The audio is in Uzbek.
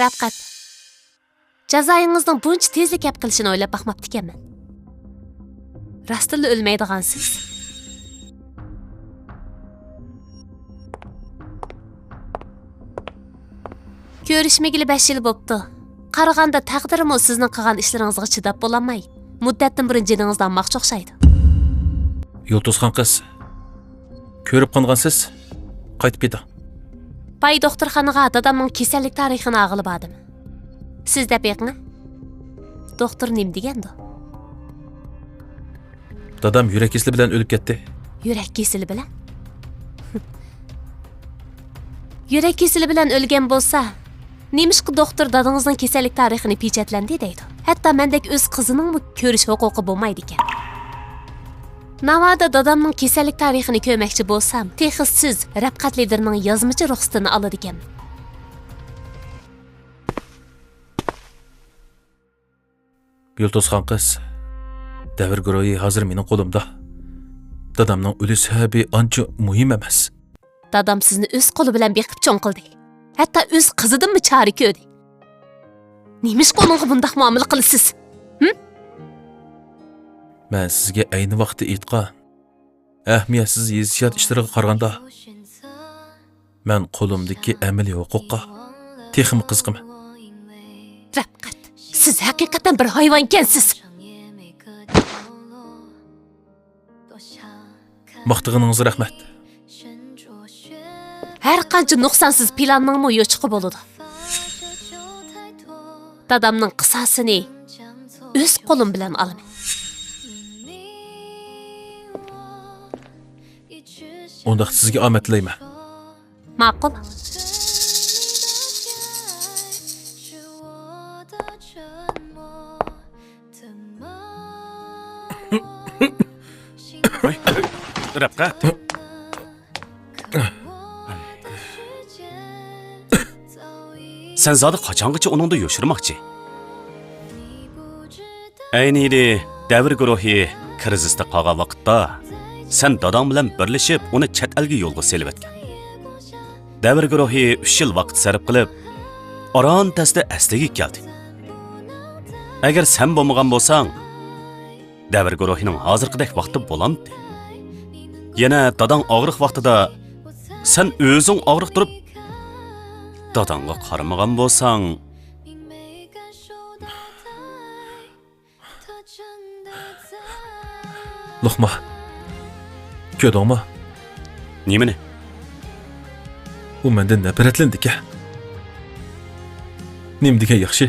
Rafqat. Jazoyingizning buncha tezlik yap qilishini o'ylab baxmabdi ekanman. Rostilla o'lmaydigansiz. Ko'rishmagili 5 yil bo'pti. Qaraganda taqdirim sizning qilgan ishlaringizga chidab bo'lamay, muddatdan burun jiningizdan maqchoq o'xshaydi. Yulduzxon qiz. Ko'rib qolgansiz? Qaytib keting. Pay doktorxonaga dadamning kasallik tarixini ag'ilib oldim. Siz deb beqing. Doktor nim degandi? Dadam yurak kesili bilan o'lib ketdi. Yurak kesili bilan? Yurak kesili bilan o'lgan bo'lsa, nemishqi doktor dadangizning kasallik tarixini pechatlandi deydi. Hatto mendek o'z qizining ko'rish huquqi bo'lmaydi ekan. Navada dadamning kasallik tarixini ko'rmoqchi bo'lsam, texis siz Rafqat liderning yozmachi ruxsatini oladi ekan. Yulduzxon qiz. Davr guruhi hozir mening qo'limda. Dadamning o'li sababi ancha muhim emas. Dadam sizni o'z qo'li bilan beqib cho'ng qildi. Hatto o'z qizidanmi chari ko'rdi. Nemish qo'lingga bunday muomala qilasiz? Men sizga ayni vaqtda aytgan ahamiyatsiz yezishiyat ishlariga qaraganda men qo'limdagi amaliy huquqqa texim qiziqaman. Rafqat, siz haqiqatan bir hayvon ekansiz. Maqtığınızga rahmat. Har qancha nuqsonsiz planning yo'chiqi bo'ladi. Dadamning qisasini o'z qo'lim bilan olaman. Unda sizga omad tilayman. Ma'qul. Rafqat. Sen zodi qachongacha uningda yo'shirmoqchi? Ayni yili davr guruhi krizisda qolgan vaqtda sen dadam bilan birlashib uni chet elga yo'lga selib etgan. Davr guruhi 3 yil vaqt sarf qilib, oron tasda asliga keldi. Agar sen bo'lmagan bo'lsang, davr guruhining hozirgidek vaqti bo'lamdi. Yana dadang og'riq vaqtida sen o'zing og'riq turib dadangga qaramagan bo'lsang, Luqma. Ko'rdingmi? Nimani? U mendan nafratlandi-ku. Nim degan yaxshi.